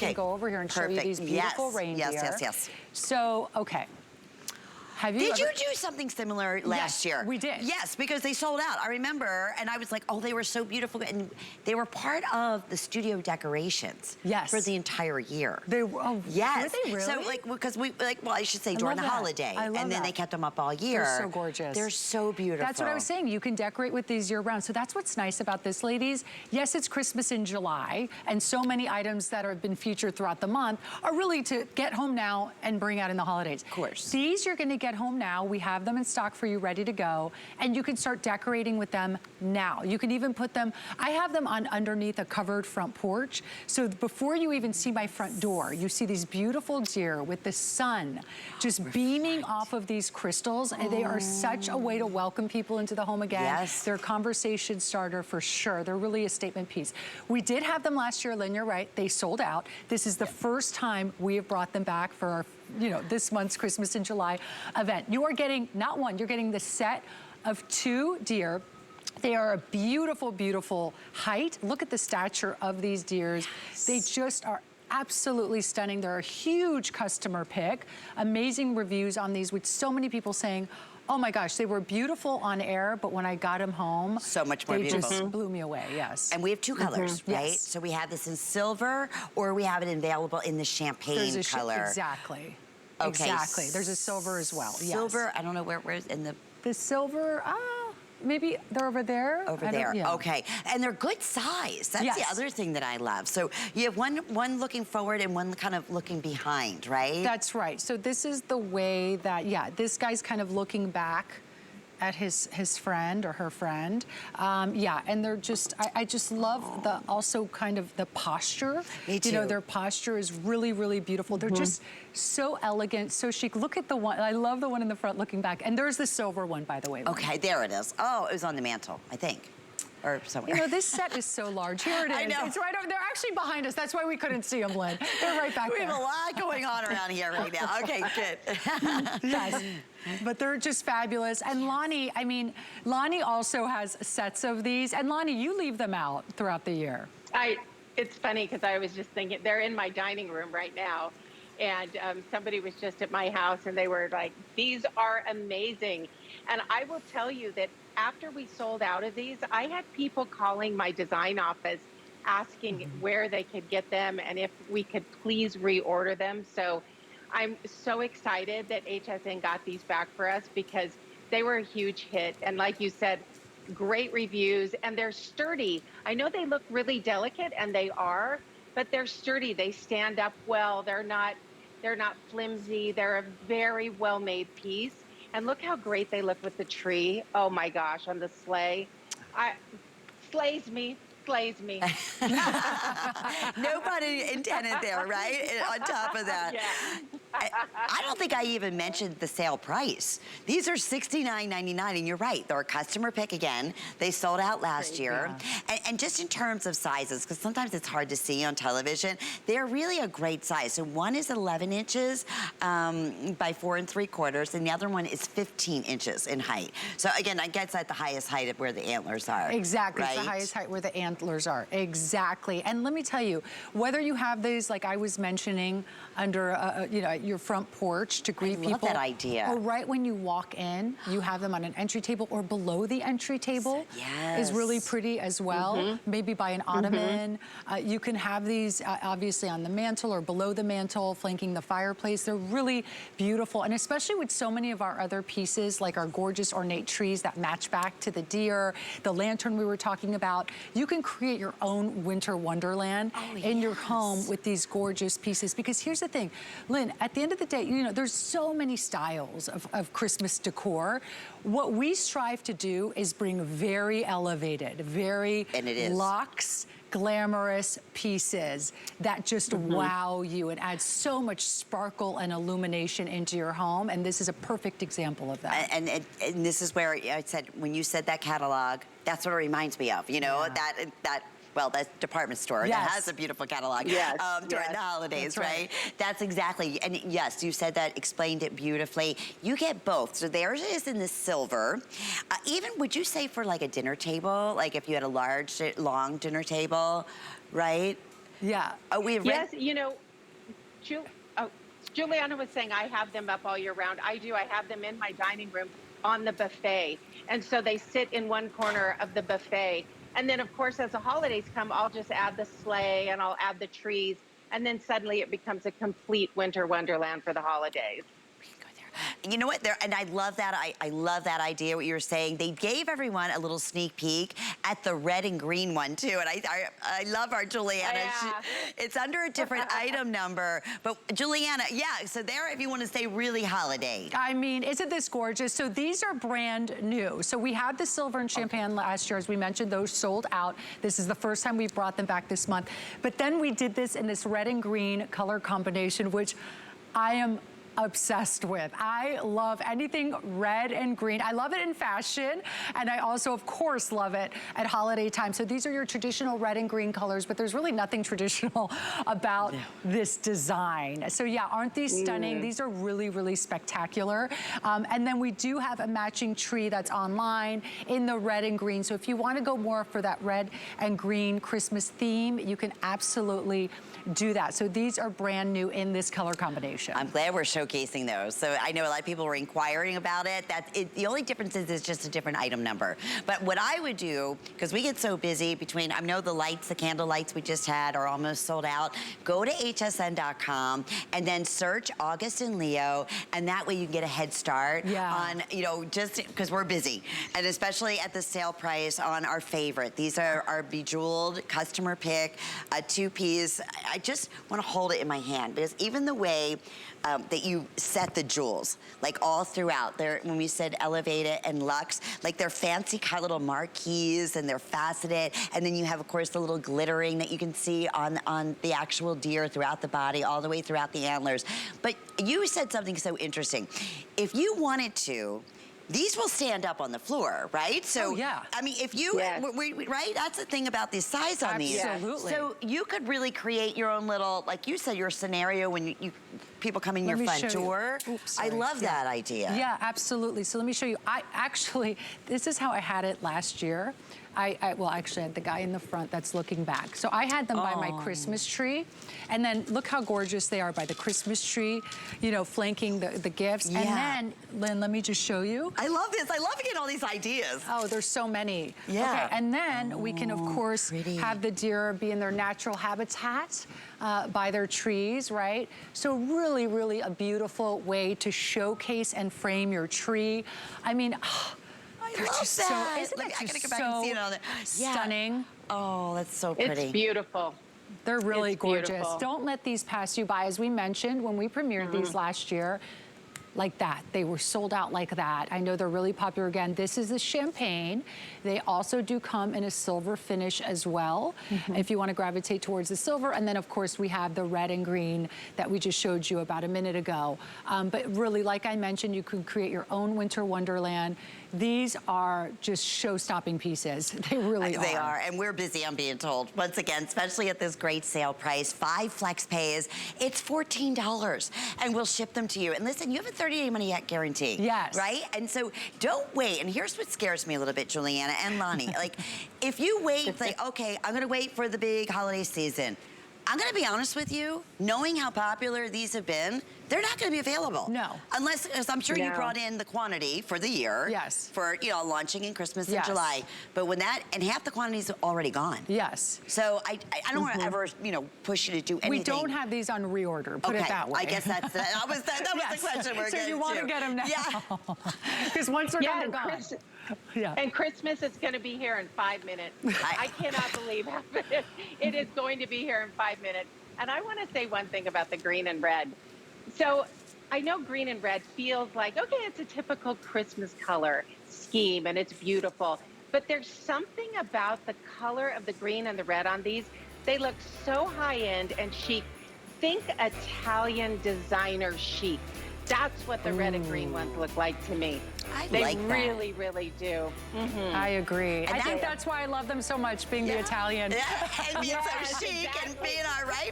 can go over here and show you these beautiful reindeer. Yes. So, okay. Did you do something similar last year? We did. Yes, because they sold out. I remember, and I was like, oh, they were so beautiful. And they were part of the studio decorations. Yes. For the entire year. They were, oh, yes. Were they really? So, like, because well, I should say during the holiday. And then they kept them up all year. They're so gorgeous. They're so beautiful. That's what I was saying. You can decorate with these year round. So that's what's nice about this, ladies. Yes, it's Christmas in July, and so many items that have been featured throughout the month are really to get home now and bring out in the holidays. Of course. These you're gonna get home now. We have them in stock for you, ready to go, and you can start decorating with them now. You can even put them, I have them on underneath a covered front porch, so before you even see my front door, you see these beautiful deer with the sun just beaming off of these crystals, and they are such a way to welcome people into the home again. Yes. They're a conversation starter for sure. They're really a statement piece. We did have them last year, Lynn, you're right, they sold out. This is the first time we have brought them back for our, this month's Christmas in July event. You are getting not one, you're getting the set of 2 deer. They are a beautiful, beautiful height. Look at the stature of these deers. Yes. They just are absolutely stunning. They're a huge customer pick. Amazing reviews on these with so many people saying, oh my gosh, they were beautiful on air, but when I got them home, so much more beautiful. They just blew me away, yes. And we have 2 colors, right? Yes. So we have this in silver, or we have it available in the champagne color. Exactly. Okay. Exactly. There's a silver as well. Silver, yes. I don't know where is in the silver. Maybe they're over there. Over there. Yeah. Okay. And they're good size. That's the other thing that I love. So you have one looking forward and one kind of looking behind, right? That's right. So this is the way that this guy's kind of looking back at his friend or her friend. And they're just, I just love the also kind of the posture. Me too. Their posture is really, really beautiful. They're just so elegant, so chic. Look at the one, I love the one in the front looking back. And there's the silver one, by the way. Okay, there it is. Oh, it was on the mantle, I think. Or somewhere. This set is so large. Here it is. I know. It's right over, they're actually behind us. That's why we couldn't see them, Lynn. They're right back there. We have a lot going on around here right now. Okay, good. Yes. But they're just fabulous. And Lonnie, Lonnie also has sets of these. And Lonnie, you leave them out throughout the year. It's funny because I was just thinking, they're in my dining room right now. And somebody was just at my house and they were like, these are amazing. And I will tell you that after we sold out of these, I had people calling my design office asking where they could get them and if we could please reorder them. So I'm so excited that HSN got these back for us because they were a huge hit. And like you said, great reviews, and they're sturdy. I know they look really delicate, and they are, but they're sturdy. They stand up well. They're not flimsy. They're a very well-made piece. And look how great they look with the tree. Oh my gosh, on the sleigh. Slays me. No pun intended there, right? And on top of that. Yeah. I don't think I even mentioned the sale price. These are $69.99, and you're right, they're a customer pick again. They sold out last year. And just in terms of sizes, because sometimes it's hard to see on television, they're really a great size. So one is 11 inches by 4 3/4, and the other one is 15 inches in height. So again, I guess at the highest height of where the antlers are. Exactly, right? It's the highest height where the antlers are. Exactly. And let me tell you, whether you have these, like I was mentioning, under your front porch to greet people. I love that idea. Or right when you walk in, you have them on an entry table or below the entry table. Yes. Is really pretty as well. Maybe by an ottoman. You can have these obviously on the mantle or below the mantle, flanking the fireplace. They're really beautiful. And especially with so many of our other pieces, like our gorgeous ornate trees that match back to the deer, the lantern we were talking about, you can create your own winter wonderland in your home with these gorgeous pieces. Because here's the thing, Lynn, at the end of the day, there's so many styles of Christmas decor. What we strive to do is bring very elevated, very luxe, glamorous pieces that just wow you and add so much sparkle and illumination into your home. And this is a perfect example of that. And this is where I said, when you said that catalog, that's what it reminds me of, well, that department store that has a beautiful catalog during the holidays, right? That's exactly, and yes, you said that, explained it beautifully. You get both. So theirs is in the silver. Even, would you say for like a dinner table, like if you had a large, long dinner table, right? Yeah. Oh, we have Yes, you know, Juliana was saying I have them up all year round. I do. I have them in my dining room on the buffet. And so they sit in one corner of the buffet. And then, of course, as the holidays come, I'll just add the sleigh and I'll add the trees. And then suddenly it becomes a complete winter wonderland for the holidays. You know what? And I love that. I love that idea, what you were saying. They gave everyone a little sneak peek at the red and green one, too. And I love our Juliana. Yeah. It's under a different item number. But Juliana, yeah, so there, if you want to say really holiday. I mean, isn't this gorgeous? So these are brand new. So we had the silver and champagne last year. As we mentioned, those sold out. This is the first time we've brought them back this month. But then we did this in this red and green color combination, which I am obsessed with. I love anything red and green. I love it in fashion, and I also, of course, love it at holiday time. So these are your traditional red and green colors, but there's really nothing traditional about this design. So yeah, aren't these stunning? These are really, really spectacular. And then we do have a matching tree that's online in the red and green. So if you want to go more for that red and green Christmas theme, you can absolutely do that. So these are brand new in this color combination. I'm glad we're showcasing those. So I know a lot of people were inquiring about it. The only difference is it's just a different item number. But what I would do, because we get so busy between, I know the lights, the candle lights we just had are almost sold out. Go to hsn.com and then search August and Leo, and that way you can get a head start on, you know, just because we're busy. And especially at the sale price on our favorite. These are our bejeweled customer pick, a two-piece. I just want to hold it in my hand because even the way that you set the jewels, like all throughout. When we said elevated and luxe, like they're fancy cut little marquees and they're faceted. And then you have, of course, the little glittering that you can see on the actual deer throughout the body, all the way throughout the antlers. But you said something so interesting. If you wanted to, these will stand up on the floor, right? So, I mean, if you, right? That's the thing about the size on these. Absolutely. So you could really create your own little, like you said, your scenario when people come in your front door. Oops, I love that idea. Yeah, absolutely. So let me show you. I actually, this is how I had it last year. Well, actually, I had the guy in the front that's looking back. So I had them by my Christmas tree. And then look how gorgeous they are by the Christmas tree, you know, flanking the gifts. And then, Lynn, let me just show you. I love this. I love getting all these ideas. Oh, there's so many. Okay, and then we can, of course, have the deer be in their natural habitat by their trees, right? So really, really a beautiful way to showcase and frame your tree. I mean, I love just that. Isn't that I gotta just go back and see it on there. stunning? Oh, that's so pretty. It's beautiful. They're really gorgeous. Beautiful. Don't let these pass you by. As we mentioned when we premiered these last year, like that. They were sold out like that. I know they're really popular again. This is the champagne. They also do come in a silver finish as well, if you want to gravitate towards the silver. And then, of course, we have the red and green that we just showed you about a minute ago. But really, like I mentioned, you can create your own winter wonderland. These are just show-stopping pieces. They really are. They are, and we're busy, I'm being told. Once again, especially at this great sale price, 5 flex pays, it's $14, and we'll ship them to you. And listen, you have a 30-day money-back guarantee. Yes. Right? And so don't wait. And here's what scares me a little bit, Juliana and Lonnie. Like, if you wait, it's like, okay, I'm gonna wait for the big holiday season. I'm gonna be honest with you, knowing how popular these have been, they're not gonna be available. No. Unless, as I'm sure you brought in the quantity for the year. Yes. For, you know, launching in Christmas in July. But when that, and half the quantity's already gone. Yes. So I don't wanna ever, you know, push you to do anything. We don't have these on reorder, put it that way. I guess that was the question we're getting to. So you want to get them now. Yeah. Because once they're gone, they're gone. And Christmas is going to be here in 5 minutes. I cannot believe it is going to be here in 5 minutes. And I want to say one thing about the green and red. So I know green and red feels like, okay, it's a typical Christmas color scheme and it's beautiful. But there's something about the color of the green and the red on these. They look so high-end and chic. Think Italian designer chic. That's what the red and green ones look like to me. They really, really do. I agree. I think that's why I love them so much, being the Italian. Yeah, and being so chic and being all right.